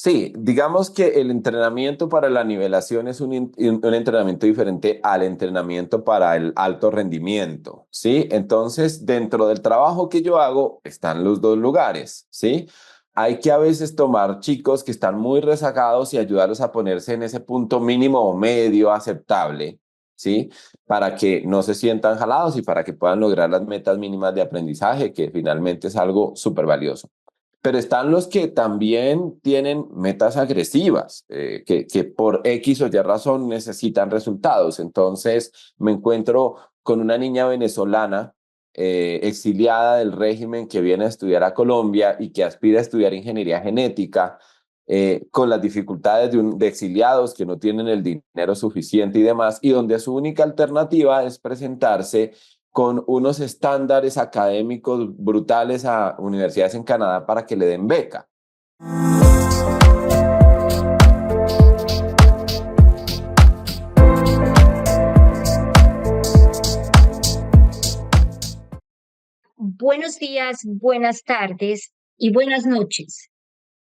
Sí, digamos que el entrenamiento para la nivelación es un entrenamiento diferente al entrenamiento para el alto rendimiento, ¿sí? Entonces, dentro del trabajo que yo hago están los dos lugares, ¿sí? Hay que a veces tomar chicos que están muy rezagados y ayudarlos a ponerse en ese punto mínimo o medio aceptable, ¿sí? Para que no se sientan jalados y para que puedan lograr las metas mínimas de aprendizaje, que finalmente es algo súper valioso. Pero están los que también tienen metas agresivas, que por X o Y razón necesitan resultados. Entonces me encuentro con una niña venezolana exiliada del régimen que viene a estudiar a Colombia y que aspira a estudiar ingeniería genética, con las dificultades de exiliados que no tienen el dinero suficiente y demás, y donde su única alternativa es presentarse con unos estándares académicos brutales a universidades en Canadá para que le den beca. Buenos días, buenas tardes y buenas noches.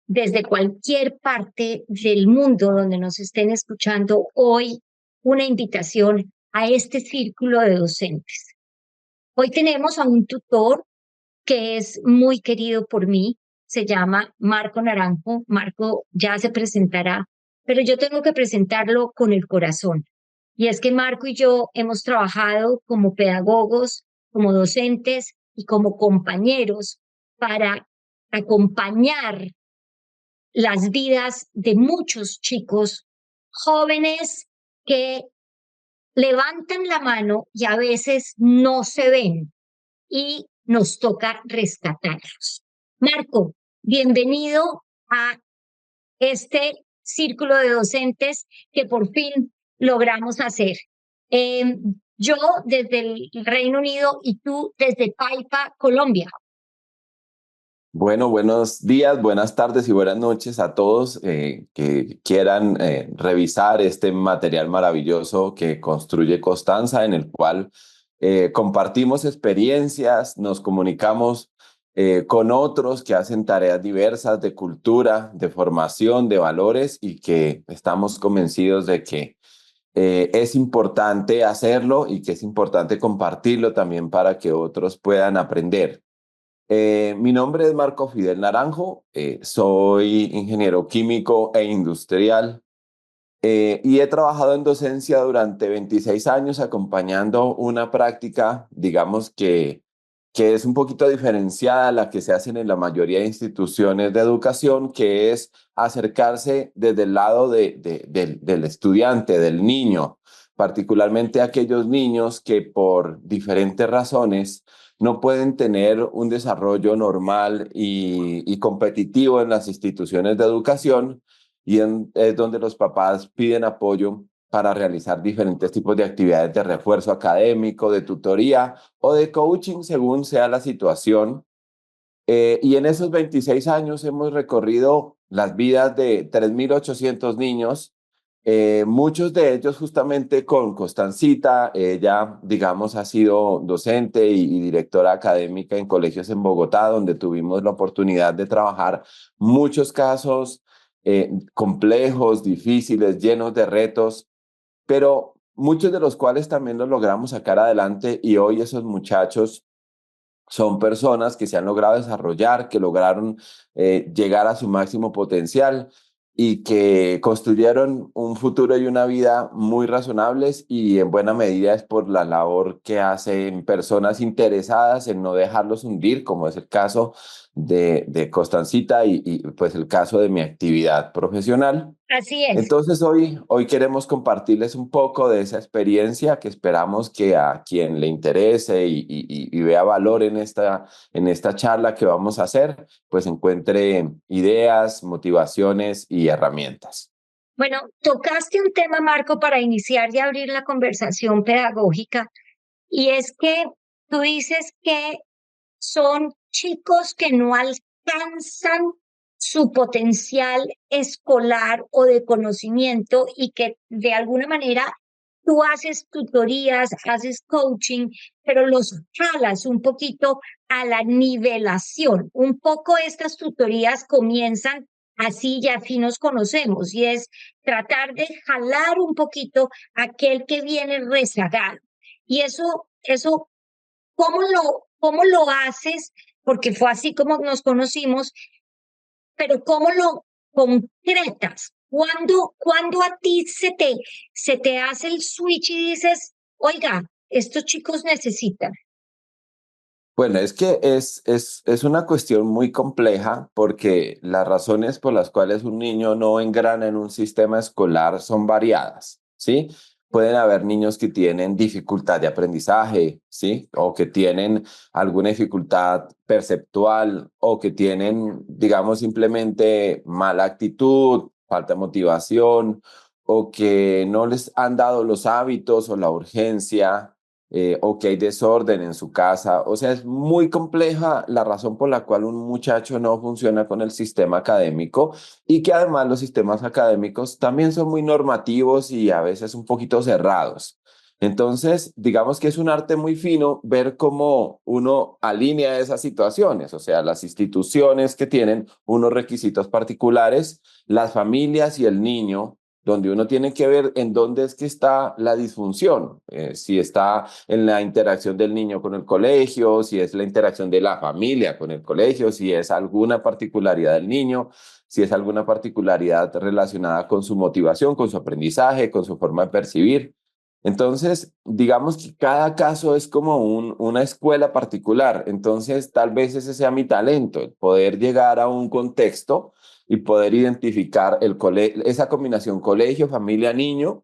Desde cualquier parte del mundo donde nos estén escuchando hoy, una invitación a este círculo de docentes. Hoy tenemos a un tutor que es muy querido por mí, se llama Marco Naranjo. Marco ya se presentará, pero yo tengo que presentarlo con el corazón. Y es que Marco y yo hemos trabajado como pedagogos, como docentes y como compañeros para acompañar las vidas de muchos chicos jóvenes que levantan la mano y a veces no se ven y nos toca rescatarlos. Marco, bienvenido a este círculo de docentes que por fin logramos hacer. Yo desde el Reino Unido y tú desde Paipa, Colombia. Bueno, buenos días, buenas tardes y buenas noches a todos que quieran revisar este material maravilloso que construye Constanza, en el cual compartimos experiencias, nos comunicamos con otros que hacen tareas diversas de cultura, de formación, de valores y que estamos convencidos de que es importante hacerlo y que es importante compartirlo también para que otros puedan aprender. Mi nombre es Marco Fidel Naranjo, soy ingeniero químico e industrial, y he trabajado en docencia durante 26 años acompañando una práctica, digamos que es un poquito diferenciada a la que se hacen en la mayoría de instituciones de educación, que es acercarse desde el lado del estudiante, del niño, particularmente aquellos niños que por diferentes razones no pueden tener un desarrollo normal y competitivo en las instituciones de educación es donde los papás piden apoyo para realizar diferentes tipos de actividades de refuerzo académico, de tutoría o de coaching según sea la situación. Y en esos 26 años hemos recorrido las vidas de 3.800 niños, muchos de ellos justamente con Constancita. Ella, digamos, ha sido docente y directora académica en colegios en Bogotá, donde tuvimos la oportunidad de trabajar muchos casos complejos, difíciles, llenos de retos, pero muchos de los cuales también los logramos sacar adelante y hoy esos muchachos son personas que se han logrado desarrollar, que lograron llegar a su máximo potencial y que construyeron un futuro y una vida muy razonables, y en buena medida es por la labor que hacen personas interesadas en no dejarlos hundir, como es el caso de Constancita pues el caso de mi actividad profesional. Así es. Entonces hoy queremos compartirles un poco de esa experiencia que esperamos que a quien le interese y vea valor en esta charla que vamos a hacer, pues encuentre ideas, motivaciones y herramientas. Bueno, tocaste un tema, Marco, para iniciar y abrir la conversación pedagógica, y es que tú dices que son chicos que no alcanzan su potencial escolar o de conocimiento y que de alguna manera tú haces tutorías, haces coaching, pero los jalas un poquito a la nivelación. Un poco estas tutorías comienzan así y así nos conocemos, y es tratar de jalar un poquito a aquel que viene rezagado. Y eso, cómo lo haces? Porque fue así como nos conocimos, pero ¿cómo lo concretas? ¿Cuándo a ti se te hace el switch y dices, oiga, estos chicos necesitan? Bueno, es que es una cuestión muy compleja porque las razones por las cuales un niño no engrana en un sistema escolar son variadas, ¿sí? Pueden haber niños que tienen dificultad de aprendizaje, ¿sí? O que tienen alguna dificultad perceptual o que tienen, digamos, simplemente mala actitud, falta de motivación o que no les han dado los hábitos o la urgencia o que hay desorden en su casa. O sea, es muy compleja la razón por la cual un muchacho no funciona con el sistema académico y que además los sistemas académicos también son muy normativos y a veces un poquito cerrados. Entonces, digamos que es un arte muy fino ver cómo uno alinea esas situaciones, o sea, las instituciones que tienen unos requisitos particulares, las familias y el niño, donde uno tiene que ver en dónde es que está la disfunción, si está en la interacción del niño con el colegio, si es la interacción de la familia con el colegio, si es alguna particularidad del niño, si es alguna particularidad relacionada con su motivación, con su aprendizaje, con su forma de percibir. Entonces, digamos que cada caso es como una escuela particular. Entonces, tal vez ese sea mi talento, el poder llegar a un contexto y poder identificar esa combinación colegio, familia, niño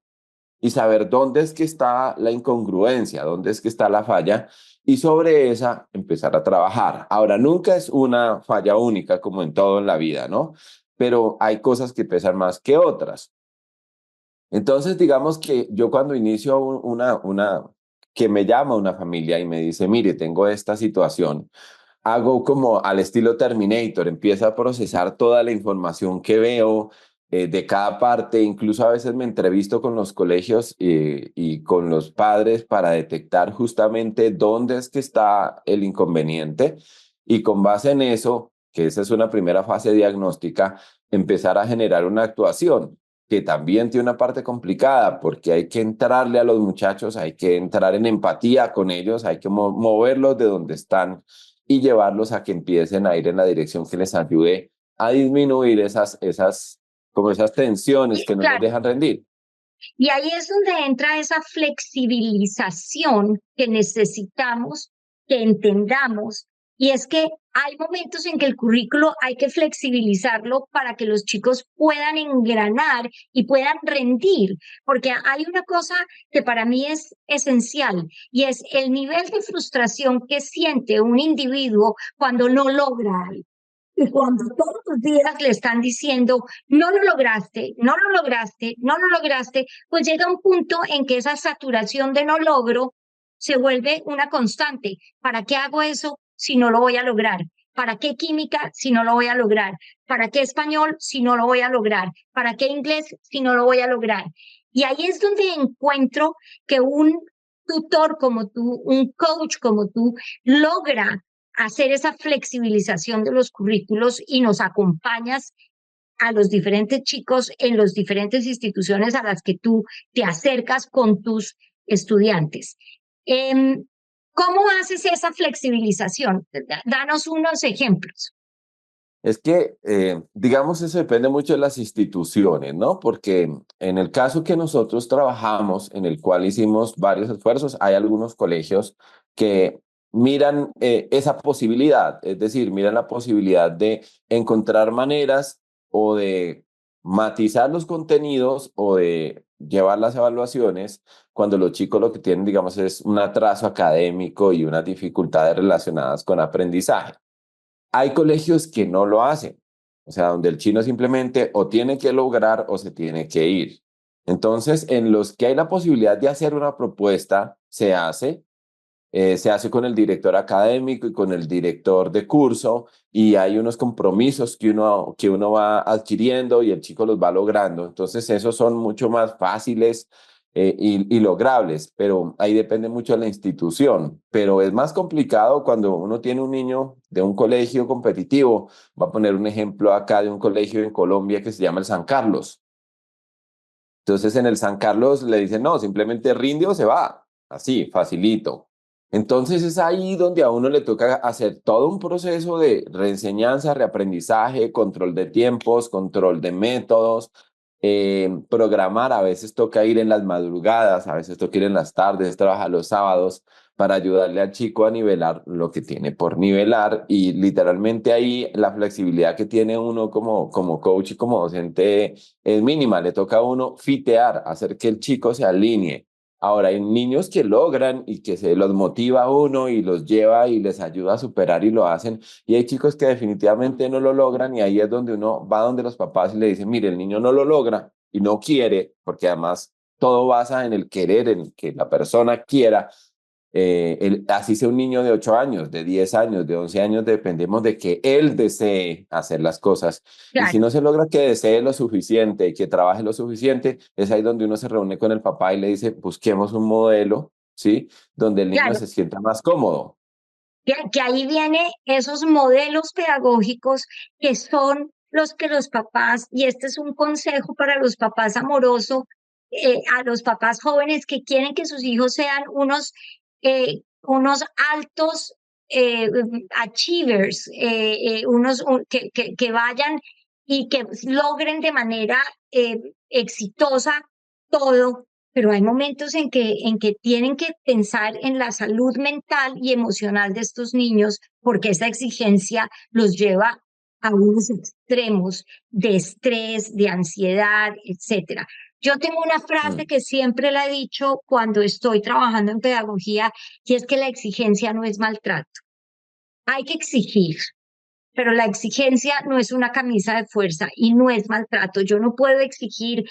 y saber dónde es que está la incongruencia, dónde es que está la falla y sobre esa empezar a trabajar. Ahora, nunca es una falla única como en todo en la vida, ¿no? Pero hay cosas que pesan más que otras. Entonces, digamos que yo cuando inicio que me llama una familia y me dice, mire, tengo esta situación, hago como al estilo Terminator, empiezo a procesar toda la información que veo de cada parte, incluso a veces me entrevisto con los colegios y con los padres para detectar justamente dónde es que está el inconveniente y con base en eso, que esa es una primera fase diagnóstica, empezar a generar una actuación que también tiene una parte complicada porque hay que entrarle a los muchachos, hay que entrar en empatía con ellos, hay que moverlos de donde están y llevarlos a que empiecen a ir en la dirección que les ayude a disminuir como esas tensiones Y, que no los claro, dejan rendir. y ahí es donde entra esa flexibilización que necesitamos, que entendamos, y es que hay momentos en que el currículo hay que flexibilizarlo para que los chicos puedan engranar y puedan rendir, porque hay una cosa que para mí es esencial y es el nivel de frustración que siente un individuo cuando no logra algo. Y cuando todos los días le están diciendo, no lo lograste, no lo lograste, no lo lograste, pues llega un punto en que esa saturación de no logro se vuelve una constante. ¿Para qué hago eso si no lo voy a lograr? ¿Para qué química si no lo voy a lograr? ¿Para qué español si no lo voy a lograr? ¿Para qué inglés si no lo voy a lograr? Y ahí es donde encuentro que un tutor como tú, un coach como tú, logra hacer esa flexibilización de los currículos y nos acompañas a los diferentes chicos en las diferentes instituciones a las que tú te acercas con tus estudiantes. Em, ¿Cómo haces esa flexibilización? Danos unos ejemplos. Es que, digamos, eso depende mucho de las instituciones, ¿no? Porque en el caso que nosotros trabajamos, en el cual hicimos varios esfuerzos, hay algunos colegios que miran esa posibilidad, es decir, miran la posibilidad de encontrar maneras o de matizar los contenidos o de llevar las evaluaciones cuando los chicos lo que tienen, digamos, es un atraso académico y unas dificultades relacionadas con aprendizaje. Hay colegios que no lo hacen, o sea, donde el chino simplemente o tiene que lograr o se tiene que ir. Entonces, en los que hay la posibilidad de hacer una propuesta, se hace con el director académico y con el director de curso y hay unos compromisos que uno va adquiriendo y el chico los va logrando. Entonces, esos son mucho más fáciles y logrables, pero ahí depende mucho de la institución. Pero es más complicado cuando uno tiene un niño de un colegio competitivo. Voy a poner un ejemplo acá de un colegio en Colombia que se llama el San Carlos. Entonces en el San Carlos le dicen, no, simplemente rinde o se va, así, facilito. Entonces es ahí donde a uno le toca hacer todo un proceso de reenseñanza, reaprendizaje, control de tiempos, control de métodos, programar. A veces toca ir en las madrugadas, a veces toca ir en las tardes, trabajar los sábados para ayudarle al chico a nivelar lo que tiene por nivelar, y literalmente ahí la flexibilidad que tiene uno como coach y como docente es mínima. Le toca a uno fitear, hacer que el chico se alinee. Ahora, hay niños que logran y que se los motiva a uno y los lleva y les ayuda a superar y lo hacen. Y hay chicos que definitivamente no lo logran, y ahí es donde uno va donde los papás y le dicen, mire, el niño no lo logra y no quiere, porque además todo basa en el querer, en que la persona quiera. Así sea un niño de 8 años, de 10 años, de 11 años, dependemos de que él desee hacer las cosas. Y si Claro, no se logra que desee lo suficiente y que trabaje lo suficiente, es ahí donde uno se reúne con el papá y le dice, busquemos un modelo, ¿sí? Donde el niño claro. se sienta más cómodo. Que ahí viene esos modelos pedagógicos que son los que los papás, y este es un consejo para los papás amoroso, a los papás jóvenes que quieren que sus hijos sean unos altos achievers, que vayan y que logren de manera exitosa todo, pero hay momentos en que tienen que pensar en la salud mental y emocional de estos niños, porque esa exigencia los lleva a unos extremos de estrés, de ansiedad, etcétera. Yo tengo una frase Mm. que siempre la he dicho cuando estoy trabajando en pedagogía, y es que la exigencia no es maltrato. Hay que exigir, pero la exigencia no es una camisa de fuerza y no es maltrato. Yo no puedo exigir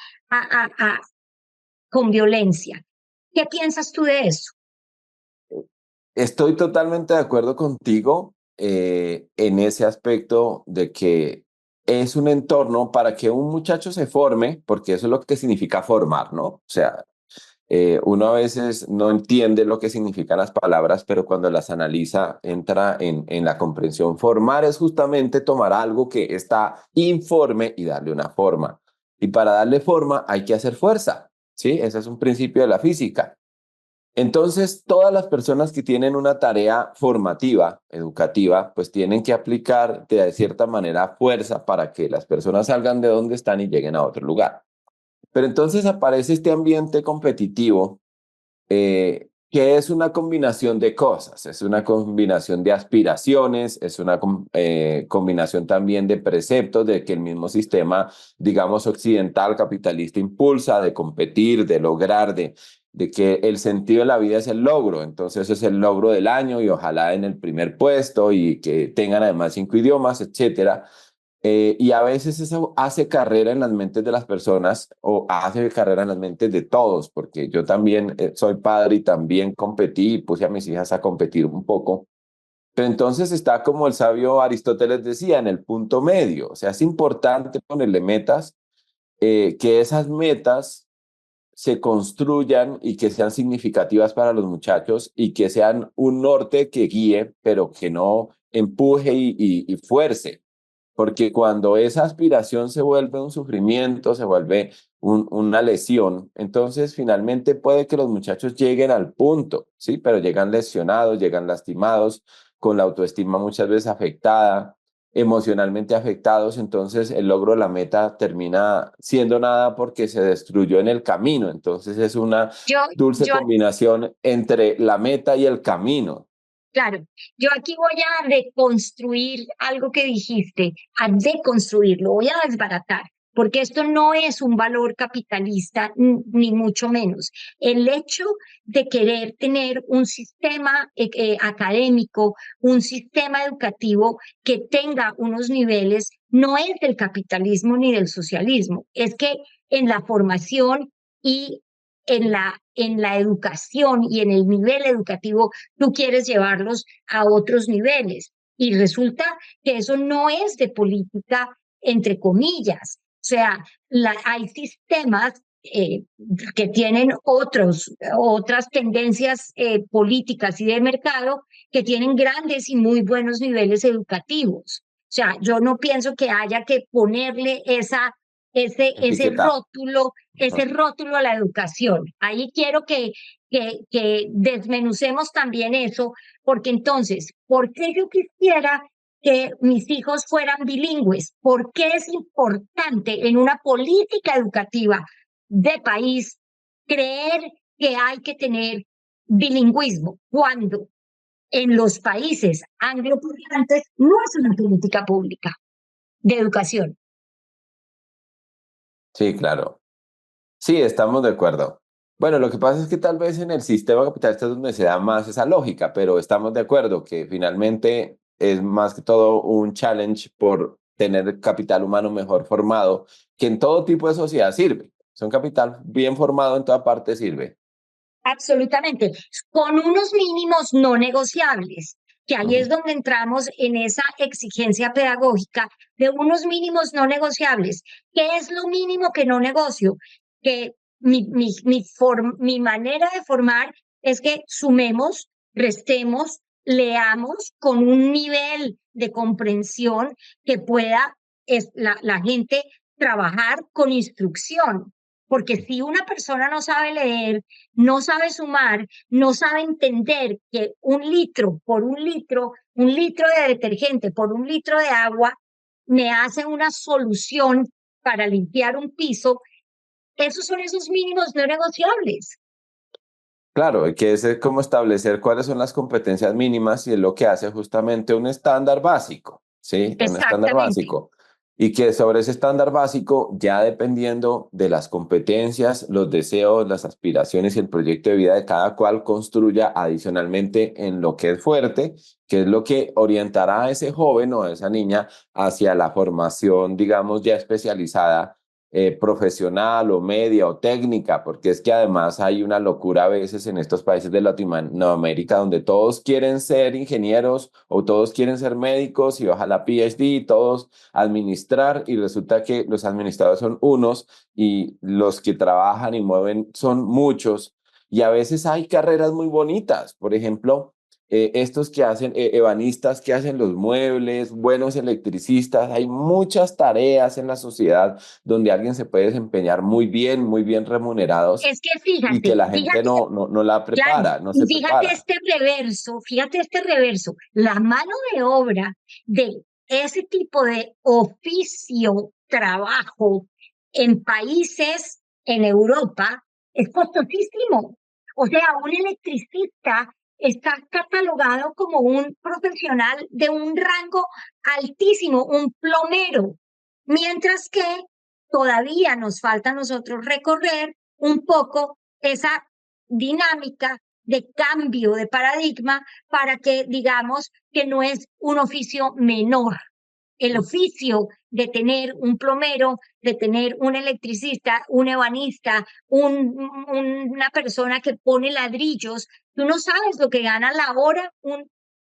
con violencia. ¿Qué piensas tú de eso? Estoy totalmente de acuerdo contigo en ese aspecto de que es un entorno para que un muchacho se forme, porque eso es lo que significa formar, ¿no? O sea, uno a veces no entiende lo que significan las palabras, pero cuando las analiza entra en la comprensión. Formar es justamente tomar algo que está informe y darle una forma. Y para darle forma hay que hacer fuerza, ¿sí? Ese es un principio de la física. Entonces, todas las personas que tienen una tarea formativa, educativa, pues tienen que aplicar de cierta manera fuerza para que las personas salgan de donde están y lleguen a otro lugar. Pero entonces aparece este ambiente competitivo, que es una combinación de cosas, es una combinación de aspiraciones, es una combinación también de preceptos de que el mismo sistema, digamos, occidental capitalista impulsa, de competir, de lograr, de que el sentido de la vida es el logro. Entonces es el logro del año y ojalá en el primer puesto y que tengan además 5 idiomas, etcétera. Y a veces eso hace carrera en las mentes de las personas, o hace carrera en las mentes de todos, porque yo también soy padre y también competí y puse a mis hijas a competir un poco. Pero entonces está como el sabio Aristóteles decía, en el punto medio. O sea, es importante ponerle metas, que esas metas se construyan y que sean significativas para los muchachos y que sean un norte que guíe, pero que no empuje y fuerce. Porque cuando esa aspiración se vuelve un sufrimiento, se vuelve una lesión, entonces finalmente puede que los muchachos lleguen al punto, ¿sí? Pero llegan lesionados, llegan lastimados, con la autoestima muchas veces afectada, emocionalmente afectados, entonces el logro de la meta termina siendo nada porque se destruyó en el camino. Entonces es una Yo, dulce yo, combinación entre la meta y el camino. claro, yo aquí voy a deconstruir algo que dijiste, a deconstruirlo, voy a desbaratar, porque esto no es un valor capitalista, ni mucho menos. El hecho de querer tener un sistema académico, un sistema educativo que tenga unos niveles, no es del capitalismo ni del socialismo, es que en la formación y en la educación y en el nivel educativo tú quieres llevarlos a otros niveles. Y resulta que eso no es de política, entre comillas. O sea, hay sistemas eh, que tienen otras tendencias políticas y de mercado, que tienen grandes y muy buenos niveles educativos. O sea, yo no pienso que haya que ponerle Etiqueta. ese rótulo a la educación. Ahí quiero que desmenucemos también eso, porque entonces, ¿por qué yo quisiera que mis hijos fueran bilingües? ¿Por qué es importante en una política educativa de país creer que hay que tener bilingüismo cuando en los países angloparlantes no es una política pública de educación? Sí, claro. Sí, estamos de acuerdo. Bueno, lo que pasa es que tal vez en el sistema capitalista es donde se da más esa lógica, pero estamos de acuerdo que finalmente es más que todo un challenge por tener capital humano mejor formado, que en todo tipo de sociedad sirve. Es un capital bien formado en toda parte sirve. Absolutamente, con unos mínimos no negociables, que ahí es Ujú. donde entramos en esa exigencia pedagógica de unos mínimos no negociables. ¿Qué es lo mínimo que no negocio? Que mi manera de formar es que sumemos, restemos, leamos con un nivel de comprensión que pueda la gente trabajar con instrucción. Porque si una persona no sabe leer, no sabe sumar, no sabe entender que un litro de detergente por un litro de agua me hace una solución para limpiar un piso, esos son esos mínimos no negociables. Claro, y que es como establecer cuáles son las competencias mínimas y es lo que hace justamente un estándar básico, ¿sí? Un estándar Exactamente. básico. Y que sobre ese estándar básico, ya dependiendo de las competencias, los deseos, las aspiraciones y el proyecto de vida de cada cual, construya adicionalmente en lo que es fuerte, que es lo que orientará a ese joven o a esa niña hacia la formación, digamos, ya especializada profesional o media o técnica, porque es que además hay una locura a veces en estos países de Latinoamérica donde todos quieren ser ingenieros o todos quieren ser médicos y ojalá PhD y todos administrar y resulta que los administradores son unos y los que trabajan y mueven son muchos y a veces hay carreras muy bonitas, por ejemplo estos que hacen, ebanistas que hacen los muebles, buenos electricistas, hay muchas tareas en la sociedad donde alguien se puede desempeñar muy bien remunerados Es que y que la gente fíjate, no la claro, prepara, no y se prepara. fíjate este reverso, la mano de obra de ese tipo de oficio, trabajo en países en Europa es costosísimo. O sea, un electricista está catalogado como un profesional de un rango altísimo, un plomero, mientras que todavía nos falta a nosotros recorrer un poco esa dinámica de cambio de paradigma para que digamos que no es un oficio menor. El oficio de tener un plomero, de tener un electricista, un ebanista, una persona que pone ladrillos, tú no sabes lo que gana la hora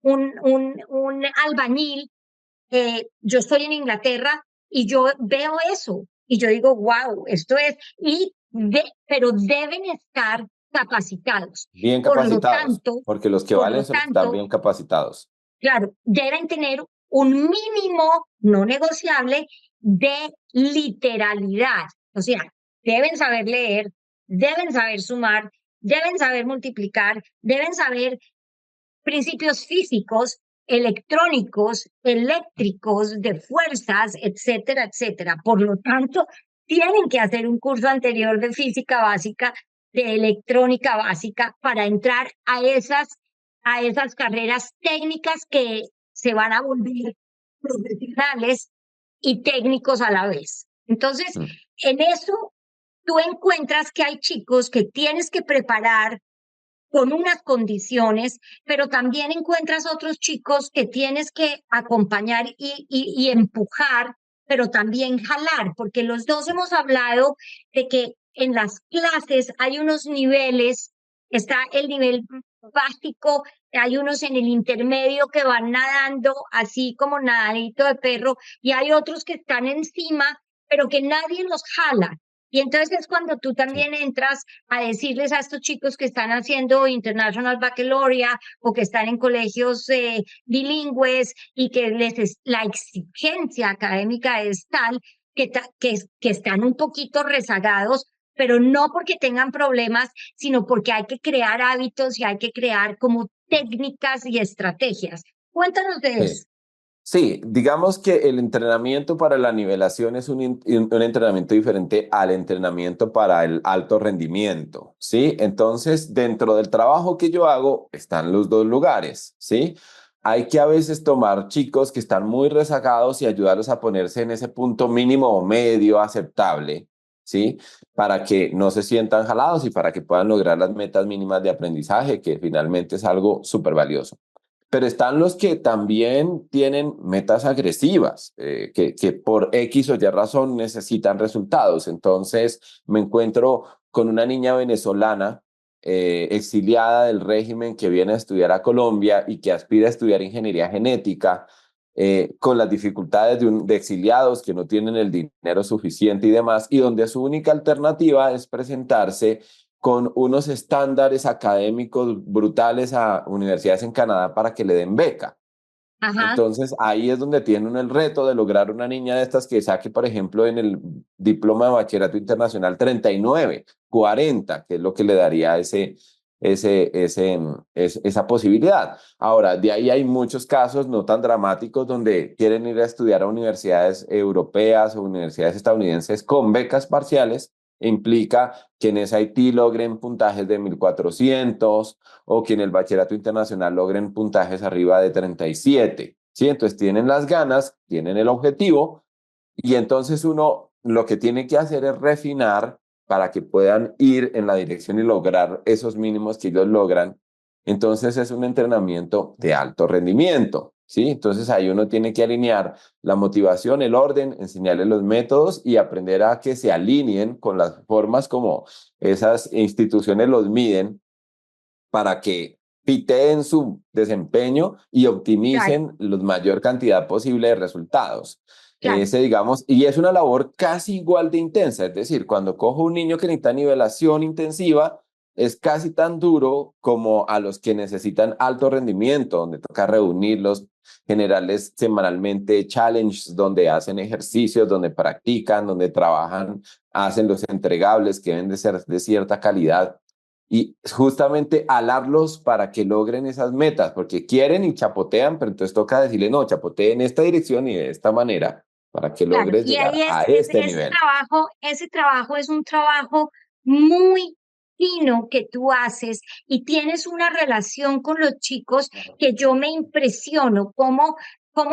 un albañil. Yo estoy en Inglaterra y yo veo eso y yo digo, wow, esto es, pero deben estar capacitados. Bien Por lo capacitados, tanto, porque los que por valen lo son los que están tanto, bien capacitados. claro, deben tener un mínimo no negociable de literalidad. O sea, deben saber leer, deben saber sumar, deben saber multiplicar, deben saber principios físicos, electrónicos, eléctricos, de fuerzas, etcétera, etcétera. Por lo tanto, tienen que hacer un curso anterior de física básica, de electrónica básica, para entrar a esas carreras técnicas que se van a volver profesionales y técnicos a la vez. Entonces, Mm. en eso tú encuentras que hay chicos que tienes que preparar con unas condiciones, pero también encuentras otros chicos que tienes que acompañar y empujar, pero también jalar, porque los dos hemos hablado de que en las clases hay unos niveles, está el nivel básico, hay unos en el intermedio que van nadando así como nadadito de perro, y hay otros que están encima, pero que nadie los jala. Y entonces es cuando tú Sí, también entras a decirles a estos chicos que están haciendo International Baccalaureate o que están en colegios bilingües y que la exigencia académica es tal que están un poquito rezagados, pero no porque tengan problemas, sino porque hay que crear hábitos y hay que crear como técnicas y estrategias. Cuéntanos de sí. eso. Sí, digamos que el entrenamiento para la nivelación es un entrenamiento diferente al entrenamiento para el alto rendimiento, ¿sí? Entonces, dentro del trabajo que yo hago están los dos lugares, ¿sí? Hay que a veces tomar chicos que están muy rezagados y ayudarlos a ponerse en ese punto mínimo o medio aceptable, ¿sí? Para que no se sientan jalados y para que puedan lograr las metas mínimas de aprendizaje, que finalmente es algo súper valioso. Pero están los que también tienen metas agresivas, que por X o Y razón necesitan resultados. Entonces me encuentro con una niña venezolana exiliada del régimen que viene a estudiar a Colombia y que aspira a estudiar ingeniería genética, con las dificultades de exiliados que no tienen el dinero suficiente y demás, y donde su única alternativa es presentarse con unos estándares académicos brutales a universidades en Canadá para que le den beca. Ajá, Entonces ahí es donde tienen el reto de lograr una niña de estas que saque, por ejemplo, en el diploma de bachillerato internacional 39, 40, que es lo que le daría esa posibilidad. Ahora, de ahí hay muchos casos no tan dramáticos donde quieren ir a estudiar a universidades europeas o universidades estadounidenses con becas parciales. Implica que en SAT logren puntajes de 1400 o que en el bachillerato internacional logren puntajes arriba de 37. ¿Sí? Entonces tienen las ganas, tienen el objetivo y entonces uno lo que tiene que hacer es refinar para que puedan ir en la dirección y lograr esos mínimos que ellos logran. Entonces es un entrenamiento de alto rendimiento, ¿sí? Entonces ahí uno tiene que alinear la motivación, el orden, enseñarles los métodos y aprender a que se alineen con las formas como esas instituciones los miden para que piteen su desempeño y claro, optimicen la mayor cantidad posible de resultados. claro. Ese, digamos, y es una labor casi igual de intensa, es decir, cuando cojo un niño que necesita nivelación intensiva, es casi tan duro como a los que necesitan alto rendimiento, donde toca reunirlos, generarles semanalmente challenges, donde hacen ejercicios, donde practican, donde trabajan, hacen los entregables que deben de ser de cierta calidad y justamente alarlos para que logren esas metas, porque quieren y chapotean, pero entonces toca decirle, no, chapotea en esta dirección y de esta manera para que Claro, logres y llegar ahí a este nivel. ese trabajo es un trabajo muy fino que tú haces y tienes una relación con los chicos que yo me impresiono, cómo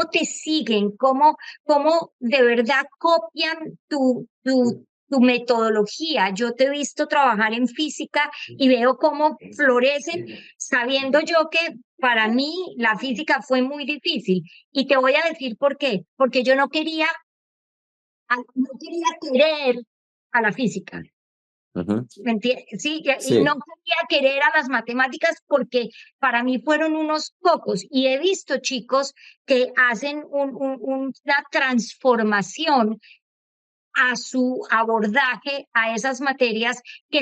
te siguen, cómo de verdad copian tu metodología. Yo te he visto trabajar en física y veo cómo florecen, sabiendo yo que para mí la física fue muy difícil. Y te voy a decir por qué, porque yo no quería querer a la física, Ujú. ¿me entiendes? Sí, y no Sí, quería querer a las matemáticas porque para mí fueron unos pocos. Y he visto chicos que hacen una transformación a su abordaje a esas materias que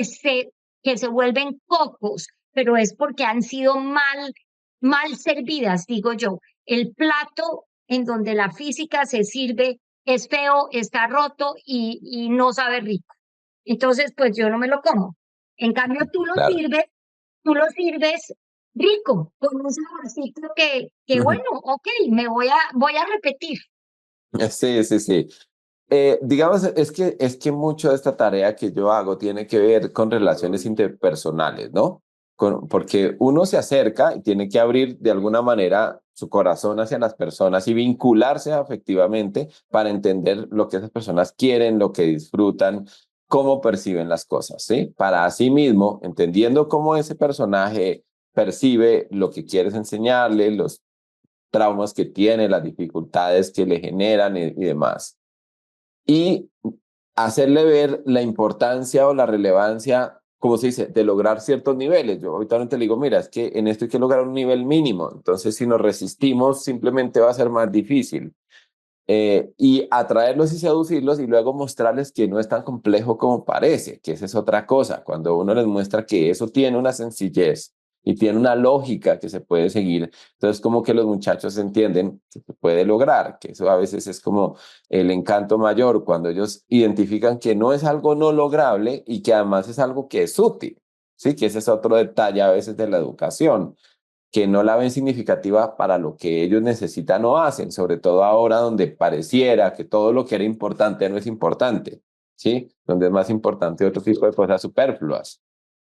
que se vuelven cocos, pero es porque han sido mal servidas, digo yo. El plato en donde la física se sirve es feo, está roto y no sabe rico. Entonces, pues yo no me lo como. En cambio, claro. tú lo sirves rico, con un saborcito que bueno, Ujú. ok, voy a repetir. Sí, sí, sí. Digamos, es que mucho de esta tarea que yo hago tiene que ver con relaciones interpersonales, ¿no? Porque uno se acerca y tiene que abrir de alguna manera su corazón hacia las personas y vincularse afectivamente para entender lo que esas personas quieren, lo que disfrutan, cómo perciben las cosas, ¿sí? Para así mismo, entendiendo cómo ese personaje percibe lo que quieres enseñarle, los traumas que tiene, las dificultades que le generan y demás y hacerle ver la importancia o la relevancia, como se dice, de lograr ciertos niveles. Yo habitualmente le digo, mira, es que en esto hay que lograr un nivel mínimo, entonces si nos resistimos simplemente va a ser más difícil. y atraerlos y seducirlos y luego mostrarles que no es tan complejo como parece, que esa es otra cosa. Cuando uno les muestra que eso tiene una sencillez y tiene una lógica que se puede seguir, entonces como que los muchachos entienden que se puede lograr, que eso a veces es como el encanto mayor, cuando ellos identifican que no es algo no lograble y que además es algo que es útil, ¿sí? Que ese es otro detalle a veces de la educación, que no la ven significativa para lo que ellos necesitan o hacen, sobre todo ahora donde pareciera que todo lo que era importante no es importante, ¿sí? Donde es más importante otro tipo de cosas superfluas.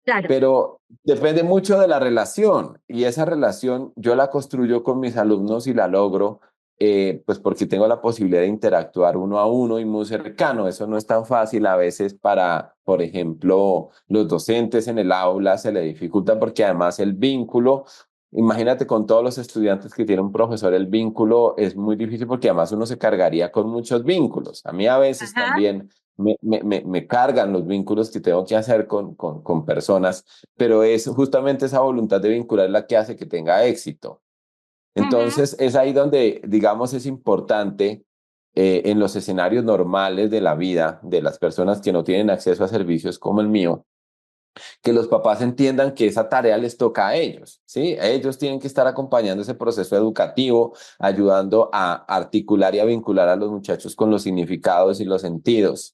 Claro. Pero depende mucho de la relación y esa relación yo la construyo con mis alumnos y la logro pues porque tengo la posibilidad de interactuar uno a uno y muy cercano. Eso no es tan fácil a veces para, por ejemplo, los docentes en el aula se le dificulta porque además el vínculo, imagínate con todos los estudiantes que tiene un profesor, el vínculo es muy difícil porque además uno se cargaría con muchos vínculos. A mí a veces Ajá. también me cargan los vínculos que tengo que hacer con personas, pero es justamente esa voluntad de vincular la que hace que tenga éxito. Ujú. Entonces, es ahí donde, digamos, es importante en los escenarios normales de la vida de las personas que no tienen acceso a servicios como el mío, que los papás entiendan que esa tarea les toca a ellos, ¿sí? Ellos tienen que estar acompañando ese proceso educativo, ayudando a articular y a vincular a los muchachos con los significados y los sentidos.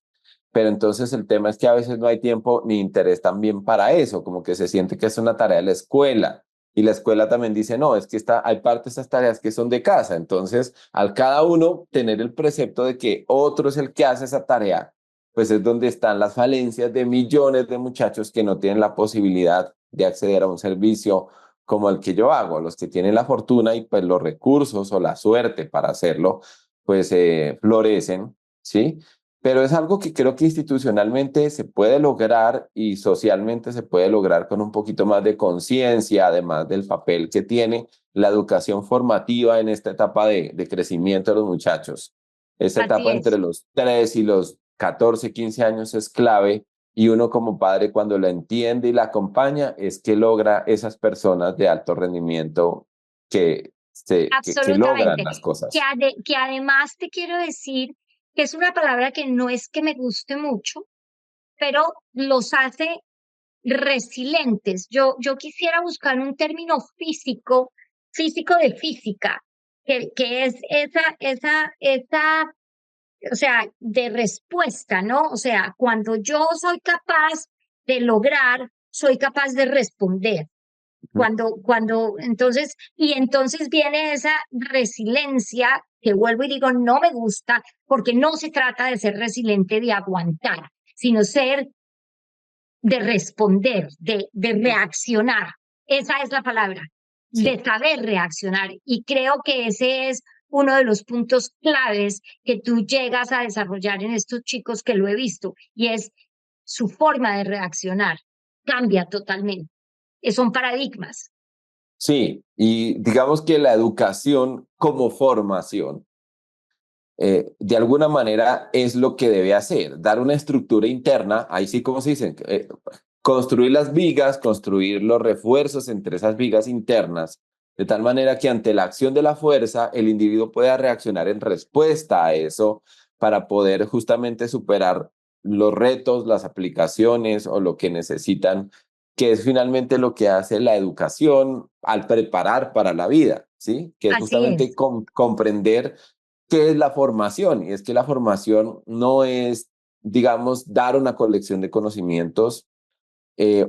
Pero entonces el tema es que a veces no hay tiempo ni interés también para eso, como que se siente que es una tarea de la escuela. Y la escuela también dice, no, es que hay parte de estas tareas que son de casa. Entonces, al cada uno tener el precepto de que otro es el que hace esa tarea, pues es donde están las falencias de millones de muchachos que no tienen la posibilidad de acceder a un servicio como el que yo hago. Los que tienen la fortuna y pues los recursos o la suerte para hacerlo, pues florecen, ¿sí? Pero es algo que creo que institucionalmente se puede lograr y socialmente se puede lograr con un poquito más de conciencia, además del papel que tiene la educación formativa en esta etapa de crecimiento de los muchachos. Esta Así etapa entre es. los 3 y los 14 15 años es clave y uno como padre cuando la entiende y la acompaña es que logra esas personas de alto rendimiento que logran Absolutamente. las cosas. Que además te quiero decir que es una palabra que no es que me guste mucho, pero los hace resilientes. Yo quisiera buscar un término físico, físico de física, que es o sea, de respuesta, ¿no? O sea, cuando yo soy capaz de lograr, soy capaz de responder. Y entonces viene esa resiliencia que vuelvo y digo, no me gusta, porque no se trata de ser resiliente, de aguantar, sino ser de responder, de reaccionar. Esa es la palabra, Sí. de saber reaccionar. Y creo que ese es uno de los puntos claves que tú llegas a desarrollar en estos chicos que lo he visto, y es su forma de reaccionar. Cambia totalmente. Son paradigmas. Sí, y digamos que la educación como formación, de alguna manera es lo que debe hacer, dar una estructura interna, ahí sí como se dice, construir las vigas, construir los refuerzos entre esas vigas internas, de tal manera que ante la acción de la fuerza el individuo pueda reaccionar en respuesta a eso para poder justamente superar los retos, las aplicaciones o lo que necesitan, que es finalmente lo que hace la educación al preparar para la vida, ¿sí? Que es Así justamente es. comprender qué es la formación. Y es que la formación no es, digamos, dar una colección de conocimientos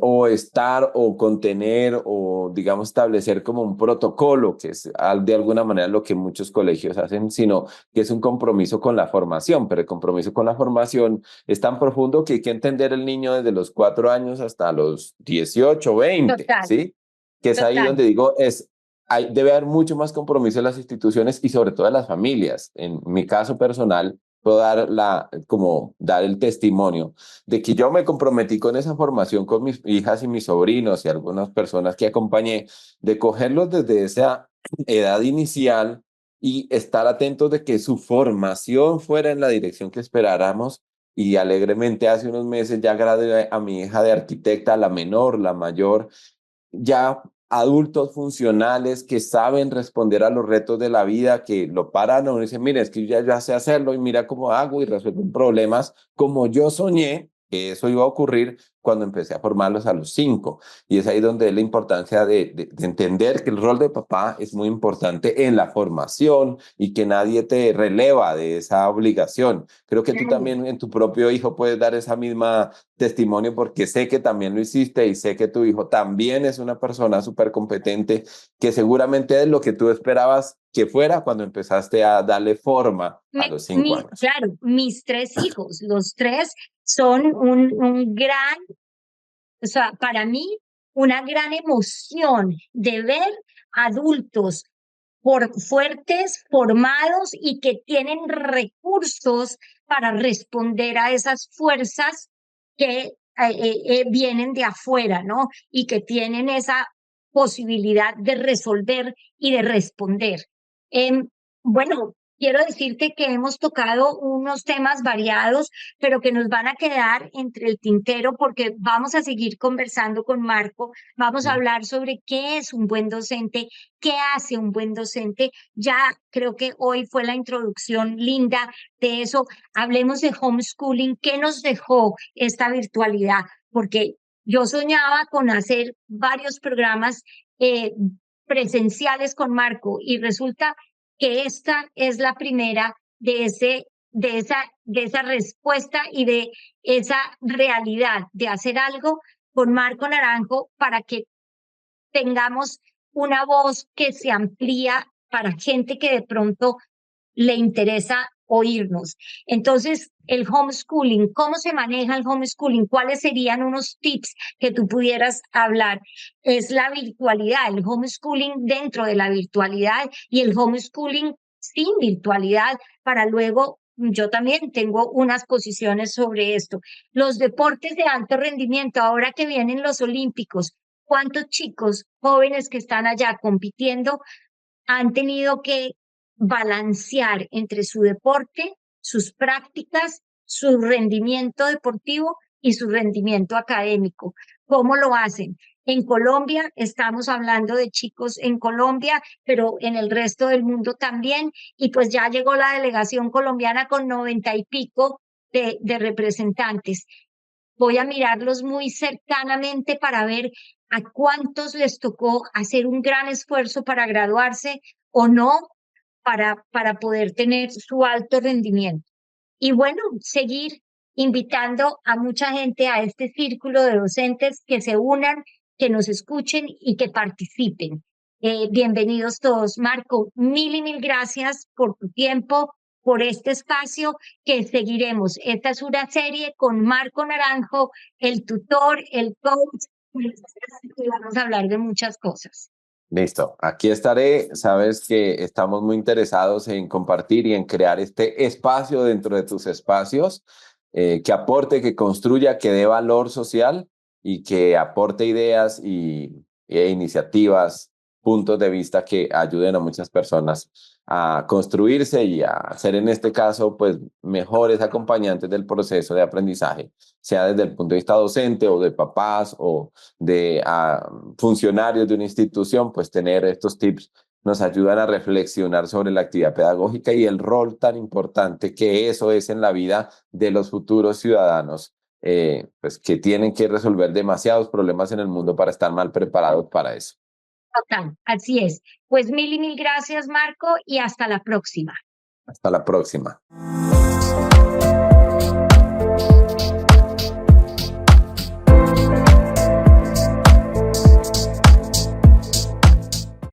o estar o contener o, digamos, establecer como un protocolo, que es de alguna manera lo que muchos colegios hacen, sino que es un compromiso con la formación, pero el compromiso con la formación es tan profundo que hay que entender el niño desde los 4 años hasta los 18 20, Total, ¿sí? Que es ahí total. donde digo, debe haber mucho más compromiso en las instituciones y sobre todo en las familias. En mi caso personal, puedo como dar el testimonio de que yo me comprometí con esa formación con mis hijas y mis sobrinos y algunas personas que acompañé, de cogerlos desde esa edad inicial y estar atentos de que su formación fuera en la dirección que esperáramos. Y alegremente hace unos meses ya gradué a mi hija de arquitecta, la menor, la mayor, ya adultos funcionales que saben responder a los retos de la vida, que lo paran a uno y dicen, mire, es que yo ya sé hacerlo y mira cómo hago y resuelven problemas como yo soñé que eso iba a ocurrir cuando empecé a formarlos a los 5. Y es ahí donde es la importancia de entender que el rol de papá es muy importante en la formación y que nadie te releva de esa obligación. Creo que tú Claro. también en tu propio hijo puedes dar esa misma testimonio porque sé que también lo hiciste y sé que tu hijo también es una persona súper competente que seguramente es lo que tú esperabas que fuera cuando empezaste a darle forma a los 5 años. Claro, mis 3 hijos, los tres son un gran, o sea, para mí, una gran emoción de ver adultos fuertes, formados y que tienen recursos para responder a esas fuerzas que vienen de afuera, ¿no? Y que tienen esa posibilidad de resolver y de responder. Bueno, quiero decirte que hemos tocado unos temas variados, pero que nos van a quedar entre el tintero porque vamos a seguir conversando con Marco, vamos a hablar sobre qué es un buen docente, qué hace un buen docente. Ya creo que hoy fue la introducción linda de eso. Hablemos de homeschooling, qué nos dejó esta virtualidad, porque yo soñaba con hacer varios programas presenciales con Marco y resulta que esta es la primera de esa respuesta y de esa realidad de hacer algo con Marco Naranjo para que tengamos una voz que se amplía para gente que de pronto le interesa oírnos. Entonces, el homeschooling, ¿cómo se maneja el homeschooling? ¿Cuáles serían unos tips que tú pudieras hablar? Es la virtualidad, el homeschooling dentro de la virtualidad y el homeschooling sin virtualidad para luego. Yo también tengo unas posiciones sobre esto. Los deportes de alto rendimiento, ahora que vienen los olímpicos, ¿cuántos chicos jóvenes que están allá compitiendo han tenido que balancear entre su deporte, sus prácticas, su rendimiento deportivo y su rendimiento académico? ¿Cómo lo hacen? En Colombia, estamos hablando de chicos en Colombia, pero en el resto del mundo también, y pues ya llegó la delegación colombiana con 90 y pico de representantes. Voy a mirarlos muy cercanamente para ver a cuántos les tocó hacer un gran esfuerzo para graduarse o no, para poder tener su alto rendimiento. Y bueno, seguir invitando a mucha gente a este círculo de docentes que se unan, que nos escuchen y que participen. Bienvenidos todos. Marco, mil y mil gracias por tu tiempo, por este espacio que seguiremos. Esta es una serie con Marco Naranjo, el tutor, el coach, y vamos a hablar de muchas cosas. Listo, aquí estaré. Sabes que estamos muy interesados en compartir y en crear este espacio dentro de tus espacios que aporte, que construya, que dé valor social y que aporte ideas e iniciativas, puntos de vista que ayuden a muchas personas a construirse y a ser en este caso pues mejores acompañantes del proceso de aprendizaje, sea desde el punto de vista docente o de papás o de funcionarios de una institución, pues tener estos tips nos ayudan a reflexionar sobre la actividad pedagógica y el rol tan importante que eso es en la vida de los futuros ciudadanos, pues que tienen que resolver demasiados problemas en el mundo para estar mal preparados para eso. Total, así es. Pues mil y mil gracias, Marco, y hasta la próxima. Hasta la próxima.